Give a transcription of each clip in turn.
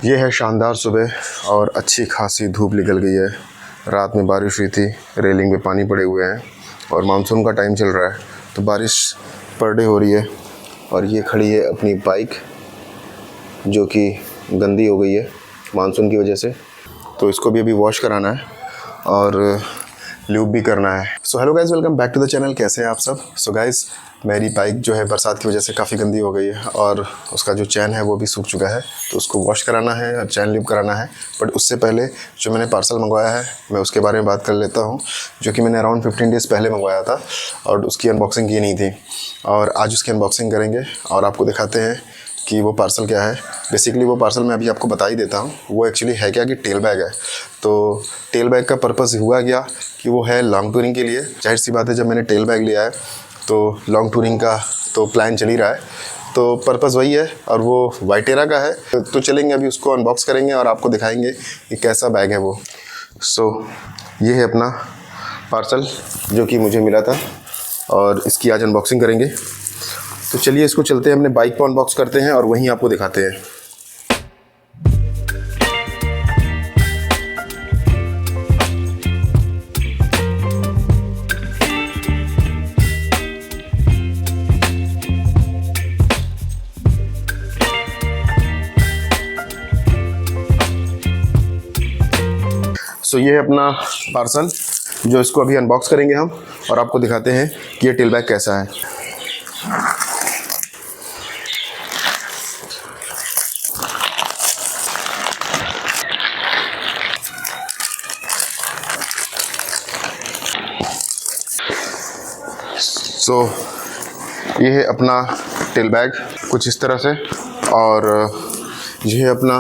ये है शानदार सुबह और अच्छी खासी धूप निकल गई है। रात में बारिश हुई थी, रेलिंग पे पानी पड़े हुए हैं और मानसून का टाइम चल रहा है तो बारिश पर डे हो रही है। और ये खड़ी है अपनी बाइक जो कि गंदी हो गई है मानसून की वजह से, तो इसको भी अभी वॉश कराना है और ल्यूब भी करना है। So hello guys, welcome back to the channel. कैसे हैं आप सब? सो गाइज़, मेरी बाइक जो है बरसात की वजह से काफ़ी गंदी हो गई है और उसका जो चैन है वो भी सूख चुका है, तो उसको वॉश कराना है और चैन ल्यूब कराना है। बट उससे पहले जो मैंने पार्सल मंगवाया है मैं उसके बारे में बात कर लेता हूँ, जो कि मैंने अराउंड 15 डेज़ पहले मंगवाया था और उसकी अनबॉक्सिंग की नहीं थी। और आज उसकी अनबॉक्सिंग करेंगे और आपको दिखाते हैं कि वो पार्सल क्या है। बेसिकली वो पार्सल मैं अभी आपको बता ही देता हूँ। वो एक्चुअली है क्या कि टेल बैग है। तो टेल बैग का पर्पस हुआ क्या कि वो है लॉन्ग टूरिंग के लिए। जाहिर सी बात है, जब मैंने टेल बैग लिया है तो लॉन्ग टूरिंग का तो प्लान चल ही रहा है, तो पर्पस वही है और वो वाइटेरा का है। तो चलेंगे अभी उसको अनबॉक्स करेंगे और आपको दिखाएंगे कि कैसा बैग है वो। सो ये है अपना पार्सल जो कि मुझे मिला था और इसकी आज अनबॉक्सिंग करेंगे। तो चलिए इसको चलते हैं अपने बाइक को अनबॉक्स करते हैं और वहीं आपको दिखाते हैं। सो ये है अपना पार्सल जो इसको अभी अनबॉक्स करेंगे हम और आपको दिखाते हैं कि ये टेल बैग कैसा है। सो ये है अपना टेल बैग कुछ इस तरह से, और ये है अपना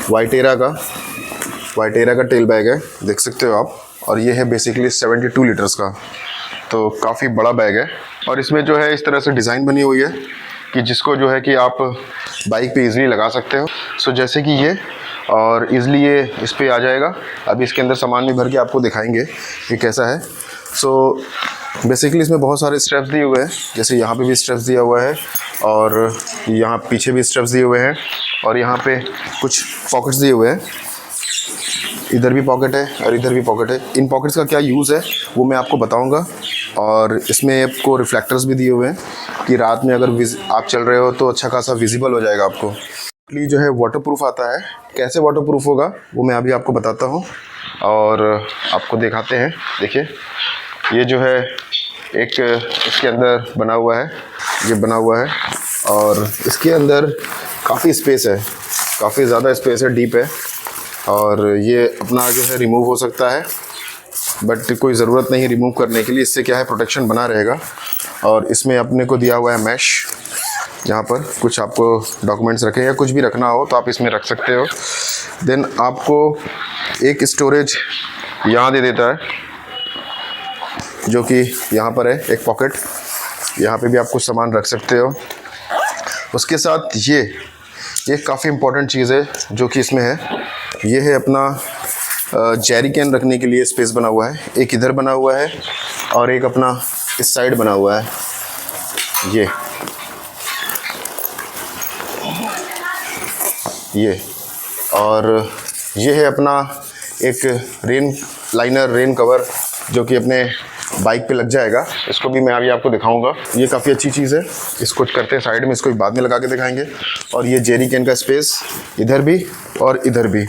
वाइटेरा का टेल बैग है, देख सकते हो आप। और ये है बेसिकली 72 लीटर्स का, तो काफ़ी बड़ा बैग है। और इसमें जो है इस तरह से डिज़ाइन बनी हुई है कि जिसको जो है कि आप बाइक पे इजीली लगा सकते हो। सो जैसे कि ये, और इजीली ये इस पे आ जाएगा। अभी इसके अंदर सामान भी भर के आपको दिखाएंगे कि कैसा है। सो बेसिकली इसमें बहुत सारे स्ट्रैप्स दिए हुए हैं, जैसे यहाँ पे भी स्ट्रैप्स दिया हुआ है और यहाँ पीछे भी स्ट्रैप्स दिए हुए हैं और यहाँ पे कुछ पॉकेट्स दिए हुए हैं। इधर भी पॉकेट है और इधर भी पॉकेट है। इन पॉकेट्स का क्या यूज़ है वो मैं आपको बताऊंगा। और इसमें आपको रिफ्लेक्टर्स भी दिए हुए हैं कि रात में अगर आप चल रहे हो तो अच्छा खासा विजिबल हो जाएगा आपको। ये जो है वाटरप्रूफ आता है। कैसे वाटरप्रूफ होगा वो मैं अभी आपको बताता हूँ और आपको दिखाते हैं। देखिए ये जो है एक इसके अंदर बना हुआ है, ये बना हुआ है और इसके अंदर काफ़ी स्पेस है, काफ़ी ज़्यादा स्पेस है, डीप है। और ये अपना जो है रिमूव हो सकता है, बट कोई ज़रूरत नहीं रिमूव करने के लिए। इससे क्या है, प्रोटेक्शन बना रहेगा। और इसमें अपने को दिया हुआ है मैश, जहाँ पर कुछ आपको डॉक्यूमेंट्स रखें या कुछ भी रखना हो तो आप इसमें रख सकते हो। देन आपको एक स्टोरेज यहाँ दे देता है जो कि यहाँ पर है, एक पॉकेट, यहाँ पे भी आप कुछ सामान रख सकते हो। उसके साथ ये काफ़ी इम्पोर्टेंट चीज़ है जो कि इसमें है। ये है अपना जेरी कैन रखने के लिए स्पेस बना हुआ है। एक इधर बना हुआ है और एक अपना इस साइड बना हुआ है। ये और ये है अपना एक रेन कवर जो कि अपने बाइक पे लग जाएगा। इसको भी मैं अभी आपको दिखाऊंगा। ये काफ़ी अच्छी चीज़ है। इसको करते हैं साइड में, इसको भी बाद में लगा के दिखाएंगे। और ये जेरी कैन का स्पेस इधर भी और इधर भी,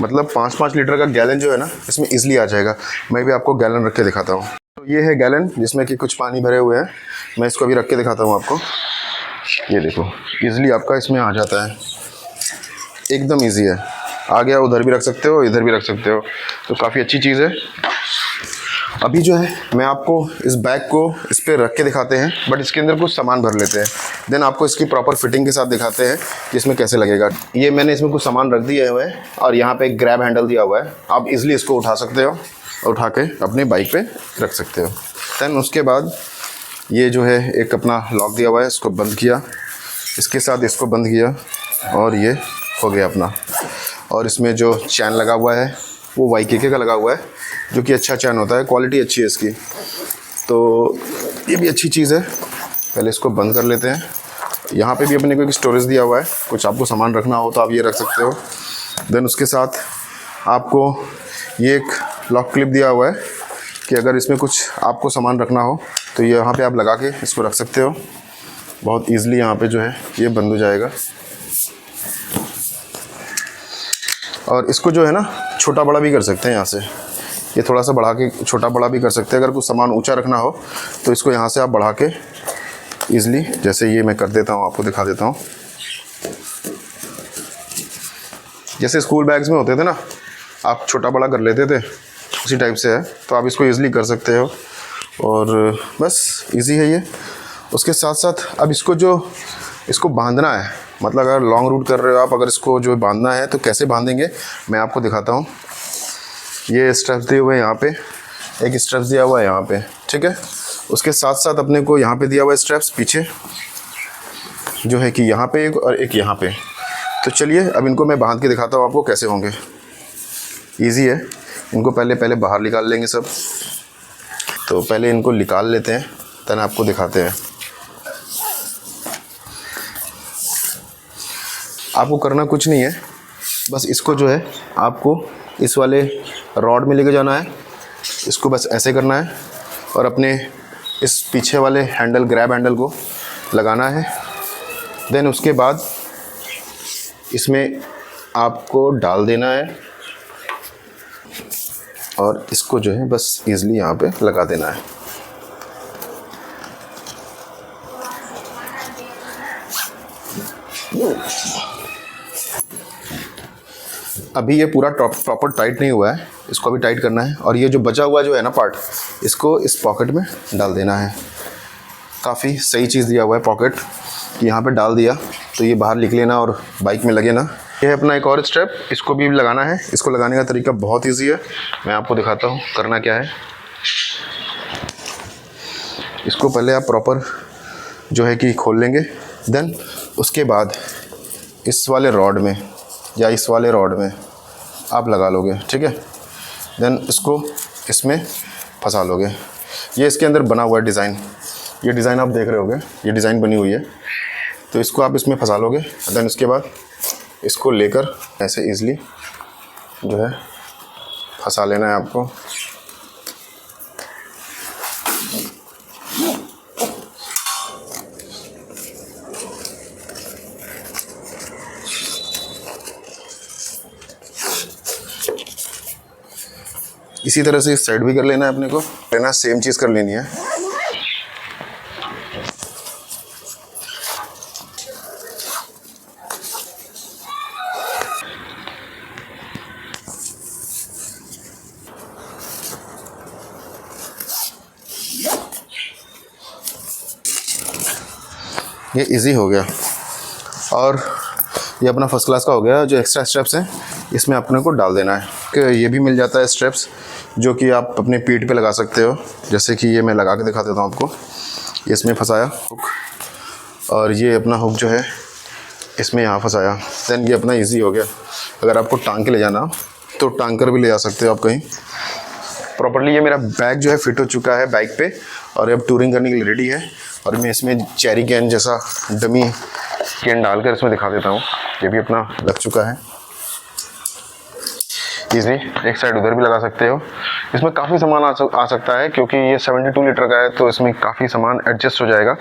मतलब 5-5 लीटर का गैलन जो है ना इसमें ईजिली आ जाएगा। मैं भी आपको गैलन रख के दिखाता हूँ। तो ये है गैलन जिसमें कि कुछ पानी भरे हुए हैं। मैं इसको अभी रख के दिखाता हूँ आपको। ये देखो, ईजिली आपका इसमें आ जाता है, एकदम ईजी है। आ गया, उधर भी रख सकते हो, इधर भी रख सकते हो, तो काफ़ी अच्छी चीज़ है। अभी जो है मैं आपको इस बैग को इस पर रख के दिखाते हैं, बट इसके अंदर कुछ सामान भर लेते हैं। देन आपको इसकी प्रॉपर फिटिंग के साथ दिखाते हैं कि इसमें कैसे लगेगा। ये मैंने इसमें कुछ सामान रख दिए हुए हैं और यहाँ पे एक ग्रैब हैंडल दिया हुआ है। आप इजीली इसको उठा सकते हो, उठा के अपने बाइक पे रख सकते हो। देन उसके बाद ये जो है एक अपना लॉक दिया हुआ है, इसको बंद किया, इसके साथ इसको बंद किया और ये हो गया अपना। और इसमें जो चैन लगा हुआ है वो YKK का लगा हुआ है, जो कि अच्छा चैन होता है, क्वालिटी अच्छी है इसकी, तो ये भी अच्छी चीज़ है। पहले इसको बंद कर लेते हैं यहाँ पे भी अपने को एक स्टोरेज दिया हुआ है, कुछ आपको सामान रखना हो तो आप ये रख सकते हो। देन उसके साथ आपको ये एक लॉक क्लिप दिया हुआ है कि अगर इसमें कुछ आपको सामान रखना हो तो ये यहाँ पे आप लगा के इसको रख सकते हो। बहुत ईज़िली यहाँ पे जो है ये बंद हो जाएगा। और इसको जो है ना छोटा बड़ा भी कर सकते हैं यहाँ से, ये थोड़ा सा बढ़ा के छोटा बड़ा भी कर सकते हैं। अगर कुछ सामान ऊंचा रखना हो तो इसको यहाँ से आप बढ़ा के ईज़िली, जैसे ये मैं कर देता हूँ, आपको दिखा देता हूँ। जैसे स्कूल बैग्स में होते थे ना, आप छोटा बड़ा कर लेते थे, उसी टाइप से है। तो आप इसको ईज़िली कर सकते हो और बस इजी है ये। उसके साथ साथ अब इसको बांधना है, मतलब अगर लॉन्ग रूट कर रहे हो आप, अगर इसको जो बांधना है तो कैसे बांधेंगे मैं आपको दिखाता हूँ। ये स्ट्रैप्स दिए हुए हैं यहाँ पे, एक स्ट्रैप्स दिया हुआ है यहाँ पे, ठीक है। उसके साथ साथ अपने को यहाँ पे दिया हुआ है स्ट्रैप्स पीछे, जो है कि यहाँ पे एक और एक यहाँ पे। तो चलिए अब इनको मैं बांध के दिखाता हूँ आपको कैसे होंगे। ईजी है, इनको पहले बाहर निकाल लेंगे सब। तो पहले इनको निकाल लेते हैं, तब आपको दिखाते हैं। आपको करना कुछ नहीं है, बस इसको जो है आपको इस वाले रॉड में लेके जाना है, इसको बस ऐसे करना है और अपने इस पीछे वाले हैंडल, ग्रैब हैंडल को लगाना है। देन उसके बाद इसमें आपको डाल देना है और इसको जो है बस ईज़िली यहाँ पे लगा देना है। अभी ये पूरा प्रॉपर टाइट नहीं हुआ है, इसको अभी टाइट करना है। और ये जो बचा हुआ जो है ना पार्ट, इसको इस पॉकेट में डाल देना है। काफ़ी सही चीज़ दिया हुआ है पॉकेट, कि यहाँ पे डाल दिया तो ये बाहर निकले ना और बाइक में लगे ना। ये है अपना एक और स्ट्रैप, इसको भी लगाना है। इसको लगाने का तरीका बहुत ईजी है, मैं आपको दिखाता हूँ करना क्या है। इसको पहले आप प्रॉपर जो है कि खोल लेंगे, देन उसके बाद इस वाले रॉड में या इस वाले रॉड में आप लगा लोगे, ठीक है। देन इसको इसमें फंसा लोगे। ये इसके अंदर बना हुआ है डिज़ाइन, ये डिज़ाइन आप देख रहे होगे, ये डिज़ाइन बनी हुई है। तो इसको आप इसमें फंसा लोगे। देन उसके बाद इसको लेकर ऐसे ईज़िली जो है फंसा लेना है आपको। इसी तरह से इस साइड भी कर लेना है, अपने को लेना सेम चीज़ कर लेनी है। ये इजी हो गया और ये अपना फर्स्ट क्लास का हो गया। जो एक्स्ट्रा स्ट्रेप्स हैं इसमें अपने को डाल देना है कि ये भी मिल जाता है स्ट्रेप्स, जो कि आप अपने पीठ पे लगा सकते हो। जैसे कि ये मैं लगा के दिखा देता हूँ आपको। ये इसमें फंसाया हुक, और ये अपना हुक जो है इसमें यहाँ फंसाया। देन ये अपना इजी हो गया। अगर आपको टांग के ले जाना तो टांग कर भी ले जा सकते हो आप कहीं। प्रॉपर्ली ये मेरा बैग जो है फिट हो चुका है बाइक पे, और अब टूरिंग करने के लिए रेडी है। और मैं इसमें चेरी कैन जैसा डमी कैन डालकर इसमें दिखा देता हूँ। ये भी अपना लग चुका है ईजी। एक साइड उधर भी लगा सकते हो। इसमें काफ़ी सामान आ सकता है, क्योंकि ये 72 लीटर का है, तो इसमें काफ़ी सामान एडजस्ट हो जाएगा।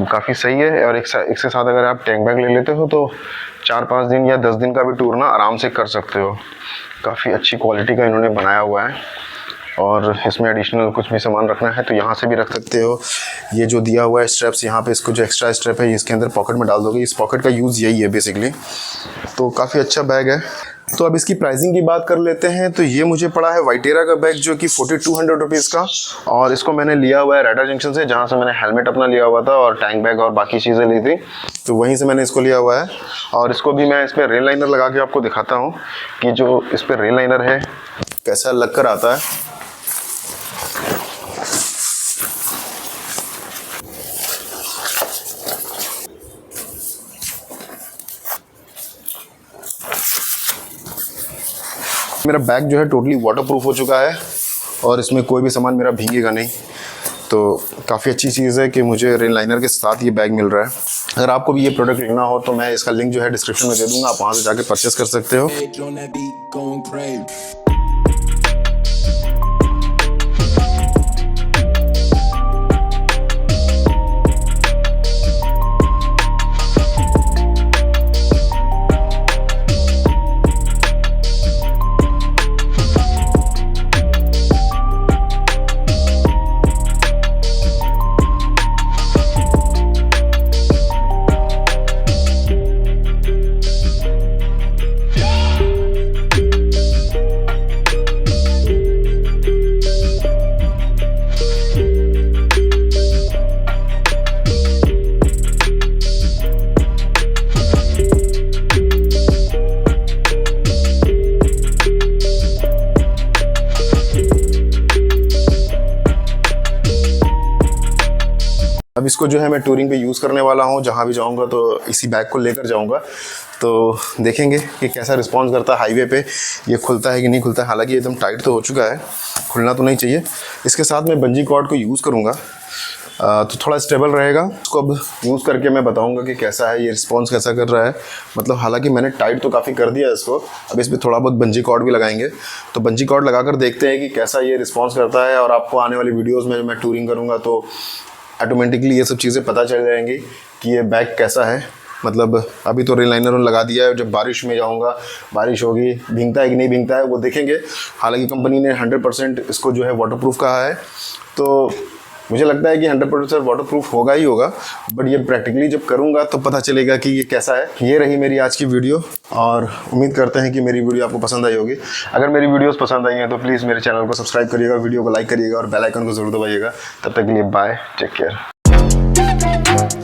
काफ़ी सही है। और एक से साथ अगर आप टैंक बैग ले लेते हो तो 4-5 दिन या 10 दिन का भी टूर ना आराम से कर सकते हो। काफ़ी अच्छी क्वालिटी का इन्होंने बनाया हुआ है। और इसमें एडिशनल कुछ भी सामान रखना है तो यहाँ से भी रख सकते हो। ये जो दिया हुआ है स्ट्रैप्स, यहाँ पे इसको जो एक्स्ट्रा स्ट्रैप है इसके अंदर पॉकेट में डाल दोगे। इस पॉकेट का यूज़ यही है बेसिकली। तो काफ़ी अच्छा बैग है। तो अब इसकी प्राइसिंग की बात कर लेते हैं। तो ये मुझे पड़ा है वाइटेरा का बैग, जो कि 4200 रुपीज़ का। और इसको मैंने लिया हुआ है राइडर जंक्शन से, जहाँ से मैंने हेलमेट अपना लिया हुआ था और टैंक बैग और बाकी चीज़ें ली थी, तो वहीं से मैंने इसको लिया हुआ है। और इसको भी मैं इस पर रेल लाइनर लगा के आपको दिखाता हूँ कि जो इस पर रेल लाइनर है कैसा लग कर आता है। मेरा बैग जो है टोटली वाटरप्रूफ हो चुका है और इसमें कोई भी सामान मेरा भीगेगा नहीं। तो काफ़ी अच्छी चीज़ है कि मुझे रेन लाइनर के साथ ये बैग मिल रहा है। अगर आपको भी ये प्रोडक्ट लेना हो तो मैं इसका लिंक जो है डिस्क्रिप्शन में दे दूंगा, आप वहाँ से जाके परचेस कर सकते हो। अब इसको जो है मैं टूरिंग पे यूज़ करने वाला हूँ, जहाँ भी जाऊँगा तो इसी बैग को लेकर जाऊँगा। तो देखेंगे कि कैसा रिस्पॉन्स करता है हाईवे पे, ये खुलता है कि नहीं खुलता है। हालांकि एकदम टाइट तो हो चुका है, खुलना तो नहीं चाहिए। इसके साथ मैं बंजी कॉर्ड को यूज़ करूँगा तो थोड़ा स्टेबल रहेगा। इसको अब यूज़ करके मैं बताऊँगा कि कैसा है, ये रिस्पॉन्स कैसा कर रहा है। मतलब हालांकि मैंने टाइट तो काफ़ी कर दिया इसको, अब इस पर थोड़ा बहुत बंजी कॉर्ड भी लगाएंगे। तो बंजी कॉर्ड लगाकर देखते हैं कि कैसा ये रिस्पॉन्स करता है। और आपको आने वाली वीडियोज़ में मैं टूरिंग करूँगा तो ऑटोमेटिकली ये सब चीज़ें पता चल जाएंगी कि ये बैग कैसा है। मतलब अभी तो रिलाइनर लगा दिया है, जब बारिश में जाऊंगा, बारिश होगी, भीगता है कि नहीं भीगता है वो देखेंगे। हालांकि कंपनी ने 100% इसको जो है वाटरप्रूफ कहा है, तो मुझे लगता है कि 100% वाटरप्रूफ होगा ही होगा। बट ये प्रैक्टिकली जब करूँगा तो पता चलेगा कि ये कैसा है। ये रही मेरी आज की वीडियो, और उम्मीद करते हैं कि मेरी वीडियो आपको पसंद आई होगी। अगर मेरी वीडियोस पसंद आई हैं तो प्लीज़ मेरे चैनल को सब्सक्राइब करिएगा, वीडियो को लाइक करिएगा और बेल आइकन को ज़रूर दबाइएगा। तब तक के लिए बाय, टेक केयर।